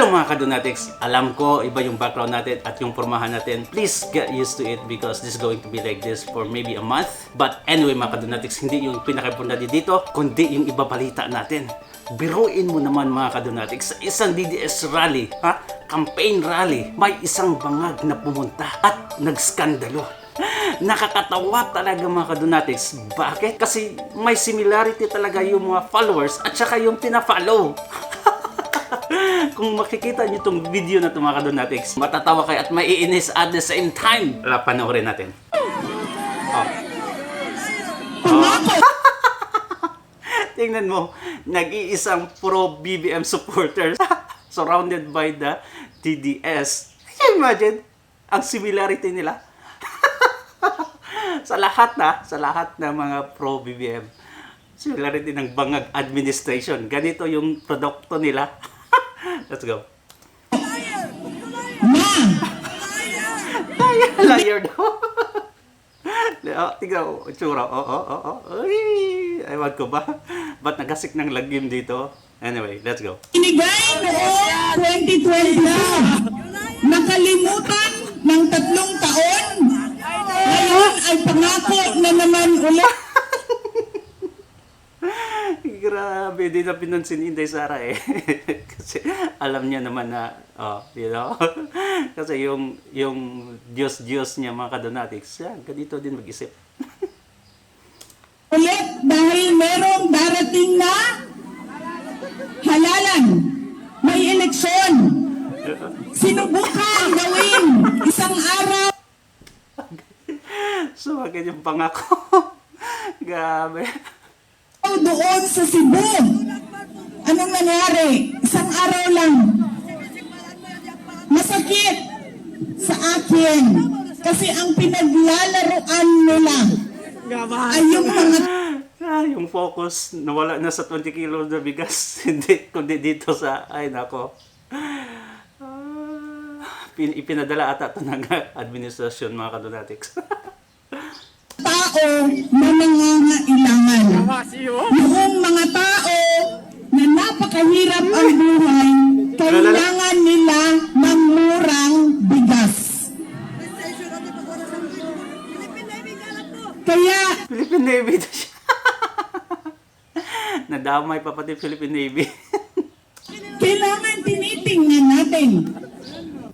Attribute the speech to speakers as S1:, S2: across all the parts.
S1: Hello mga kadonatics! Alam ko iba yung background natin at yung pormahan natin. Please get used to it because this is going to be like this for maybe a month. But anyway mga kadonatics, hindi yung pinaka-importante dito, kundi yung ibabalita natin. Biruin mo naman mga kadonatics, sa isang DDS rally, campaign rally, may isang bangag na pumunta at nagskandalo. Nakakatawa talaga mga kadonatics. Bakit? Kasi may similarity talaga yung mga followers at saka yung pina-follow. Kung makikita nyo itong video na ito mga kadonatics, matatawa kayo at maiinis at the same time. Panoorin natin. Tingnan mo, nag-iisang pro BBM supporters surrounded by the TDS. Imagine, ang similarity nila. sa lahat na mga pro BBM. Similarity ng bangag administration. Ganito yung produkto nila. Let's go. Liar daw. Tingnan mo, itsura. Ay, ewan ko ba? Ba't nagasik ng lagim dito? Anyway, let's go.
S2: Inigay noong 2020. Nakalimutan ng 3 taon. Ngayon ay pangako na naman ulit.
S1: Grabe, di na pinansin Inday Sara eh. Kasi alam niya naman na, you know, kasi yung Diyos niya mga kadonatics, yan, ganito din mag-isip.
S2: Ulit dahil merong darating na halalan. May eleksyon. Sinubukan gawin isang araw.
S1: So, agad yung pangako. Grabe.
S2: Doon sa Cebu. Anong nangyari? Isang araw lang. Masakit sa akin. Kasi ang pinaglalaroan nila ay yung mga...
S1: Yung focus, nawala na sa 20 kilos na bigas. Hindi, kundi dito sa, ay nako. Ipinadala ata ito ng administrasyon mga kadonatics.
S2: tao na nangangailangan. Yung mga tao na napakahirap ang buhay, kailangan nila ng murang bigas. Kaya,
S1: Philippine Navy na siya. Nadamay pa pati Philippine Navy.
S2: kailangan tinitingnan natin.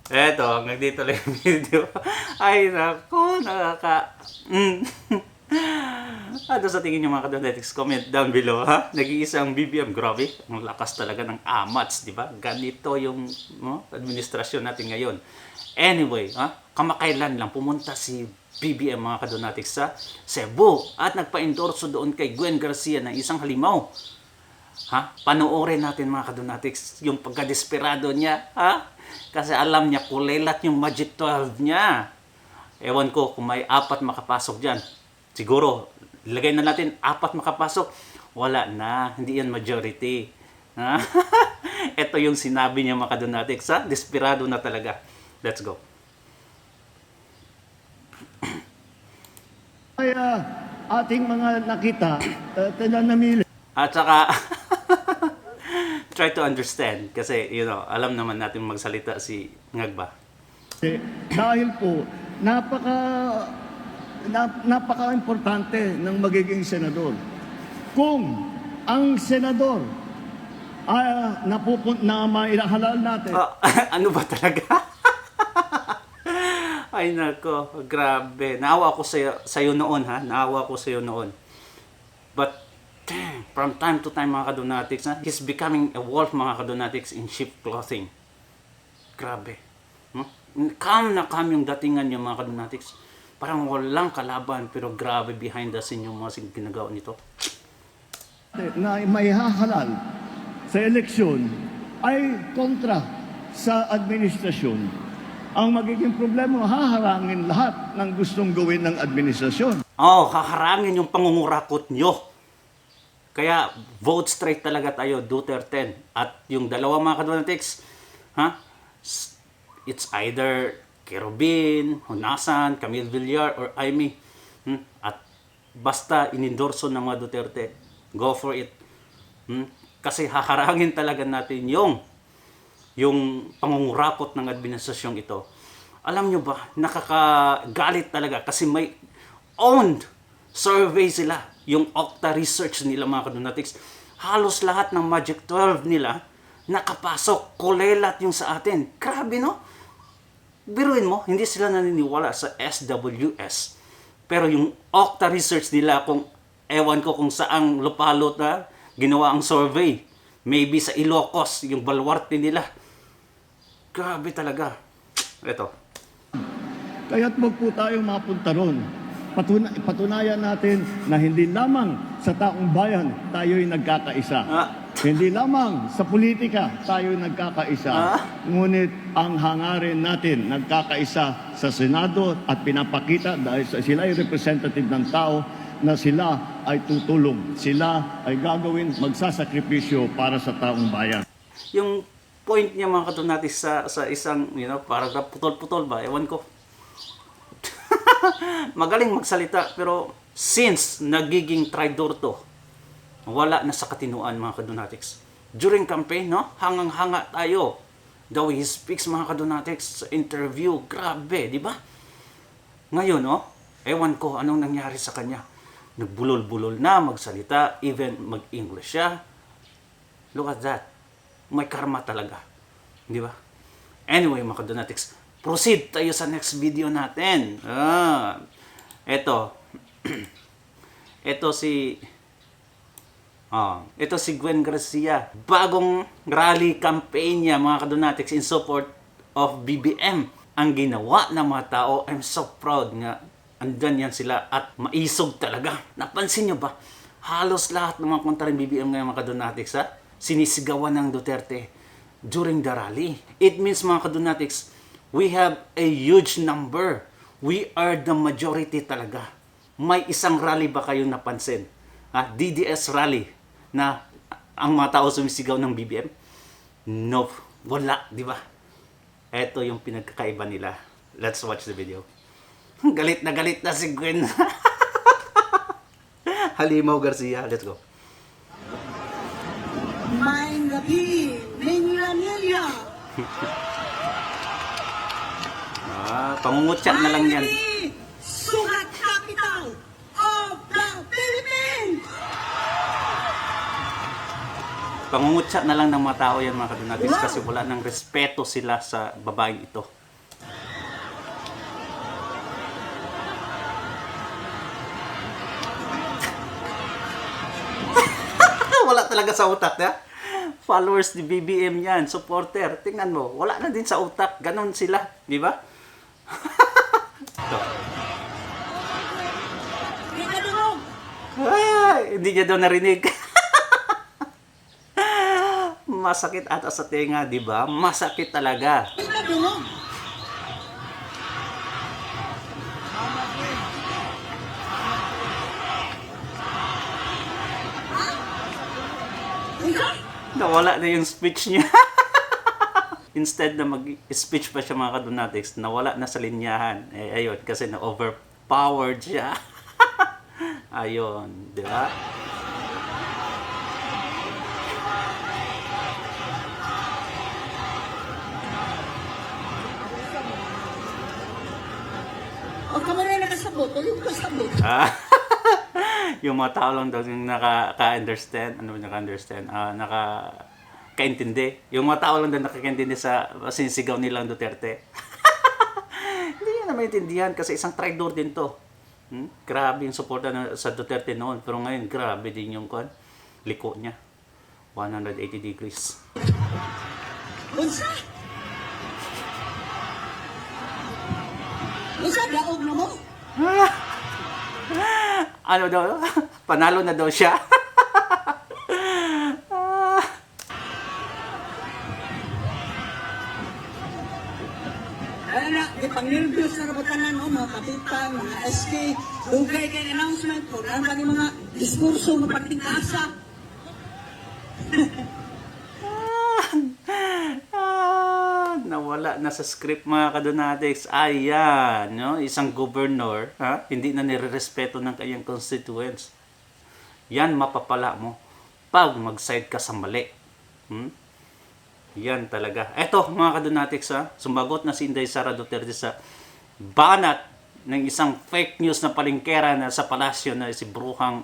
S1: Eto, hanggang dito lang yung video. Ay, nako, Ano sa tingin nyo mga kadonatics? Comment down below, ha? Nag-iisang BBM, grabe. Ang lakas talaga ng amats, di ba? Ganito yung administrasyon natin ngayon. Anyway, kamakailan lang pumunta si BBM mga kadonatics sa Cebu at nagpa-endorso doon kay Gwen Garcia ng isang halimaw. Panoorin natin mga kadonatics yung pagkadesperado niya, kasi alam niya kulelat yung Magic 12 niya. Ewan ko kung may 4 makapasok dyan. Siguro, ilagay na natin 4 makapasok. Wala na, hindi yan majority. Ito yung sinabi niya mga kadonatics, desperado na talaga. Let's go.
S3: Kaya ating mga nakita, namili.
S1: At saka, try to understand. Kasi, you know, alam naman natin magsalita si Ngagba.
S3: Dahil po, napaka-importante ng magiging senador. Kung ang senador na maihalal natin,
S1: Ano ba talaga? Ay nako, grabe. Naawa ko sa'yo noon, Naawa ko sa'yo noon. But, from time to time mga kadonatics, he's becoming a wolf mga kadonatics in sheep clothing. Grabe. Calm na calm yung datingan niya mga kadonatics. Parang walang kalaban, pero grabe behind the scene yung mga ginagawa nito.
S3: na maihahalal sa eleksyon ay kontra sa administrasyon. Ang magiging problema, haharangin lahat ng gustong gawin ng administrasyon.
S1: Haharangin yung pangungurakot nyo. Kaya, vote straight talaga tayo, Duterte. At yung dalawa mga kadonatics, it's either Kerubin, Honasan, Camille Villar, or Aimee. At basta inendorso ng mga Duterte, go for it. Kasi haharangin talaga natin yung yung pangungurakot ng administrasyong ito. Alam nyo ba, nakakagalit talaga kasi may owned survey sila. Yung Okta research nila mga kadonatics. Halos lahat ng Magic 12 nila nakapasok. Kulelat yung sa atin. Grabe no? Biruin mo, hindi sila naniniwala sa SWS. Pero yung Okta research nila, kung ewan ko kung saang lupalot na ginawa ang survey. Maybe sa Ilocos, yung baluarte nila. Grabe talaga. Ito.
S3: Kaya't wag po tayong mapunta ron. Patunayan natin na hindi lamang sa taong bayan tayo'y nagkakaisa. Hindi lamang sa politika tayo'y nagkakaisa. Ngunit ang hangarin natin nagkakaisa sa Senado at pinapakita dahil sila ay representative ng tao na sila ay tutulong. Sila ay gagawin magsasakripisyo para sa taong bayan.
S1: Yung point niya mga kadonatics sa isang, paragraph, putol-putol ba? Ewan ko. Magaling magsalita, pero since nagiging traidor to, wala na sa katinuan mga kadonatics. During campaign, no? Hangang-hanga tayo. The way he speaks mga kadonatics sa interview, grabe, di ba? Ngayon, no? Ewan ko anong nangyari sa kanya. Nagbulol-bulol na magsalita, even mag-English siya. Look at that. May karma talaga. Di ba? Anyway, mga kadonatics, proceed tayo sa next video natin. Ito. Ito si Gwen Garcia. Bagong rally campaign niya, mga kadonatics, in support of BBM. Ang ginawa ng mga tao, I'm so proud nga. Andyan yan sila at maisog talaga. Napansin nyo ba? Halos lahat ng mga kontrang BBM ngayon, mga kadonatics, sinisigawan ng Duterte during the rally. It means, mga kadonatics, we have a huge number. We are the majority talaga. May isang rally ba kayong napansin? DDS rally na ang mga tao sumisigaw ng BBM? No, wala, di ba? Ito yung pinagkakaiba nila. Let's watch the video. Galit na si Gwen. Halimaw Garcia, let's go.
S2: Maing gabi, Nilya.
S1: Pangungutya na lang yan.
S2: Sugat capital of the Philippines.
S1: Pangungutya na lang ng mga tao yan, mga kadonatics, kasi wala ng respeto sila sa babaeng ito. Wala talaga sa utak, ha? Followers ni BBM yan, supporter. Tingnan mo, wala na din sa utak. Ganon sila, di ba? Hindi niya daw narinig. Masakit ata sa tenga, di ba? Masakit talaga. Nawala na yung speech niya. Instead na mag-speech pa siya, mga kadonatics, nawala na sa linyahan. Ayun, kasi na-overpowered siya. Ayun, di ba?
S2: O kamaray nakasabot, ulit kasabot.
S1: Yung mga tao lang daw yung naka-understand, naka-kaintindi. Yung mga tao lang daw nakakaintindi sa sinisigaw nilang Duterte. Hindi yan na maintindihan kasi isang traidor din to. Grabe yung suporta sa Duterte noon. Pero ngayon, grabe din yung liko niya. 180 degrees.
S2: Unsa? Unsa, daog na mo?
S1: Ano daw? Panalo na daw siya.
S2: Ay na, ipang-nervyos na kabatanan o mga kapitan, mga SK, dugay kay announcement, program lagi mga diskurso ng pagtingkasa.
S1: Nawala na sa script, mga kadonatics. Ayan, no? Isang governor, hindi na nirerespeto ng kanyang constituents. Yan mapapala mo pag mag-side ka sa mali. Yan talaga. Eto mga kadonatics ha, sumagot na si Inday Sara Duterte sa banat ng isang fake news na palengkera na sa palasyo na si Bruhang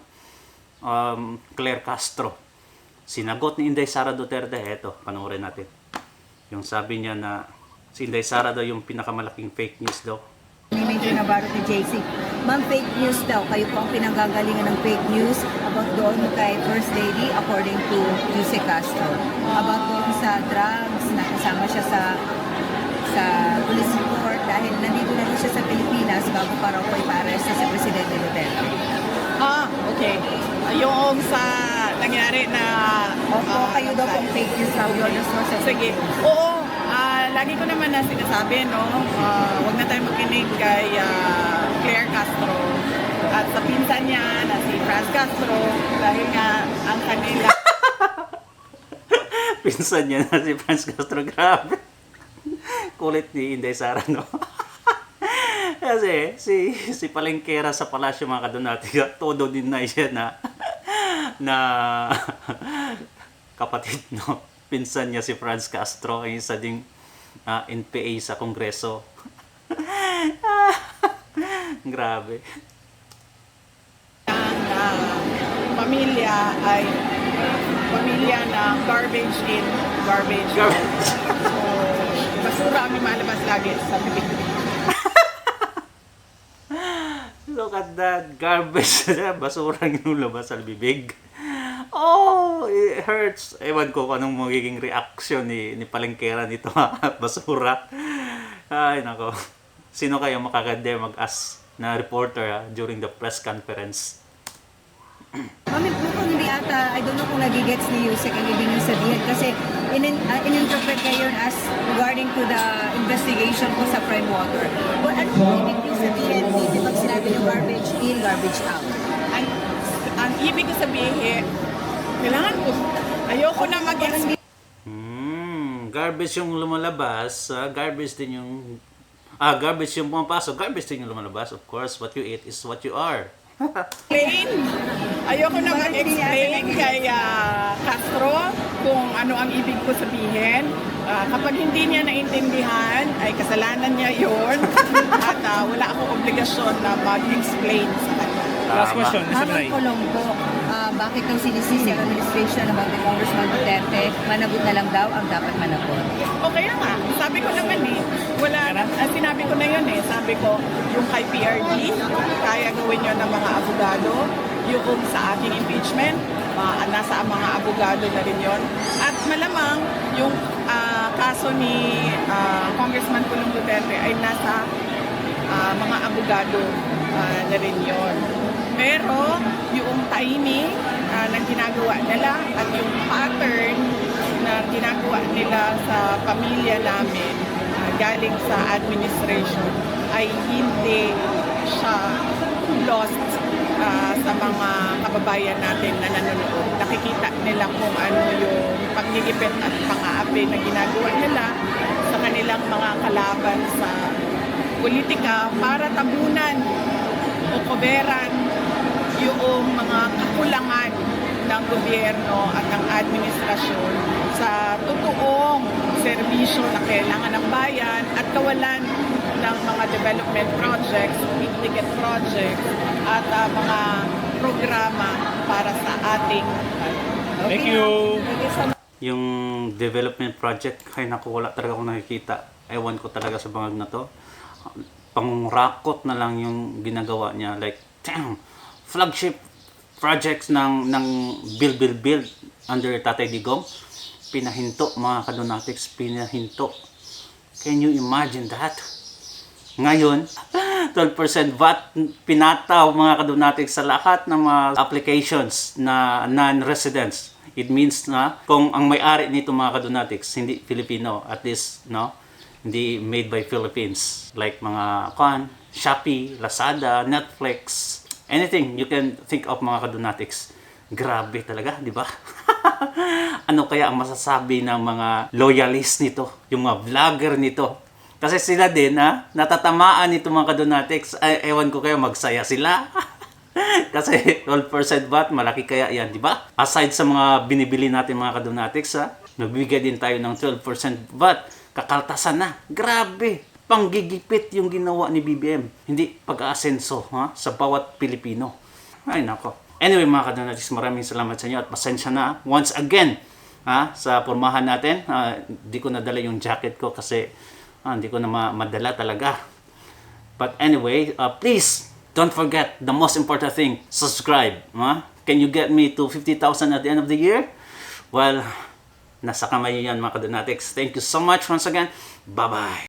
S1: Claire Castro. Sinagot ni Inday Sara Duterte, eto, panoorin natin. Yung sabi niya na si Inday Sara daw yung pinakamalaking fake news daw.
S4: Major Navarro to JC. Ma'am, fake news daw. Kayo po ang pinanggagalingan ng fake news about doon kay First Lady according to Jose Castro. About doon sa drugs na kasama siya sa police report dahil nandito na rin siya sa Pilipinas bago pa raw po iparesto sa Presidente Duterte.
S5: Okay. Yung sa nangyari na...
S4: Opo, kayo daw pong fake news raw yun.
S5: Sige. Oo. Lagi ko naman na sinasabi, no? Huwag na tayo makinig kay Claire Castro at sa pinsan niya na si Franz Castro dahil nga ang kanila...
S1: Pinsan niya na si Franz Castro, grabe. Kulit ni Inday Sara, no? Kasi si palengkera sa palasyo mga kadonatics, todo din na siya na kapatid, no? Pinsan niya si Franz Castro, ay isa ding NPA sa Kongreso. Grabe.
S5: Ang pamilya ay pamilya na garbage in, garbage out. So, basura ang lumalabas lagi sa bibig.
S1: Look at that, garbage. Basurang yung lumabas sa bibig. Oh, it hurts. Ewan ko kung anong magiging reaction ni palengkera nito, basura. Ay, nako. Sino kaya makakadare mag-ask na reporter during the press conference?
S4: Ma'am, mukhang hindi ata, I don't know kung nagigets ni Yusek ang ibig niyo sabihin kasi in-interpret kayo as regarding to the investigation ko sa Prime Water. But ano po ibig niyo sabihin pag sinabi yung garbage in, garbage out?
S5: Ang ibig ko sabihin, kailangan ko, ayoko na mag-explain.
S1: Garbage yung lumalabas, garbage din yung garbage yung pumapasok, garbage din yung lumalabas. Of course, what you eat is what you are.
S5: Ayoko na mag-explain kay Castro kung ano ang ibig ko sabihin. Kapag hindi niya naintindihan, ay kasalanan niya yon at wala akong obligasyon na mag-explain sa kanya.
S6: Last question, Mr.
S4: Ma'am,
S6: Bray.
S4: Colombo, bakit daw sinisisi ang administration about the Congressman Duterte, managot na lang daw ang dapat managot?
S5: O kaya nga, sabi ko naman sinabi ko na yun sabi ko, yung kay PRD, kaya gawin yun ng mga abogado, yung sa aking impeachment, nasa mga abogado na rin yun. At malamang, yung kaso ni Congressman Pulong Duterte ay nasa mga abogado na rin yun. Pero, yung timing ng ginagawa nila at yung pattern na ginagawa nila sa pamilya namin galing sa administration ay hindi siya lost sa mga kababayan natin na nanonood. Nakikita nila kung ano yung pagnilipit at pang-aapi na ginagawa nila sa kanilang mga kalaban sa politika para tabunan o koberan yung mga kakulangan ng gobyerno at ng administrasyon sa totoong serbisyo na kailangan ng bayan at kawalan ng mga development projects, big ticket projects at mga programa para sa ating
S6: Thank you.
S1: Yung development project, ay naku, wala talaga akong nakikita. Ewan ko talaga sa bangag na to. Pangrakot na lang yung ginagawa niya. Like, damn, flagship projects ng build under Tatay Digong. Pinahinto, mga kadonatics, pinahinto. Can you imagine that? Ngayon, 12% VAT pinataw mga kadonatics sa lahat ng mga applications na non-residents. It means na kung ang may-ari nito mga kadonatics, hindi Filipino, at least, no? Hindi made by Philippines. Like mga Shopee, Lazada, Netflix, anything you can think of mga kadonatics. Grabe talaga, di ba? Ano kaya ang masasabi ng mga loyalist nito, yung mga vlogger nito? Kasi sila din, natatamaan nito mga kadonatics. Ay, ewan ko kayo, magsaya sila. Kasi 12% VAT, malaki kaya yan, di ba? Aside sa mga binibili natin mga kadonatics, Nagbigay din tayo ng 12% VAT. Kakaltasan na. Grabe! Panggigipit yung ginawa ni BBM. Hindi pag-aasenso sa bawat Pilipino. Ay nako. Anyway mga kadonatics, maraming salamat sa inyo at pasensya na once again sa pormahan natin. Di ko nadala yung jacket ko kasi hindi ko na madala talaga. But anyway, please don't forget the most important thing, subscribe. Can you get me to 50,000 at the end of the year? Well, nasa kamay yan mga kadonatics. Thank you so much once again. Bye-bye.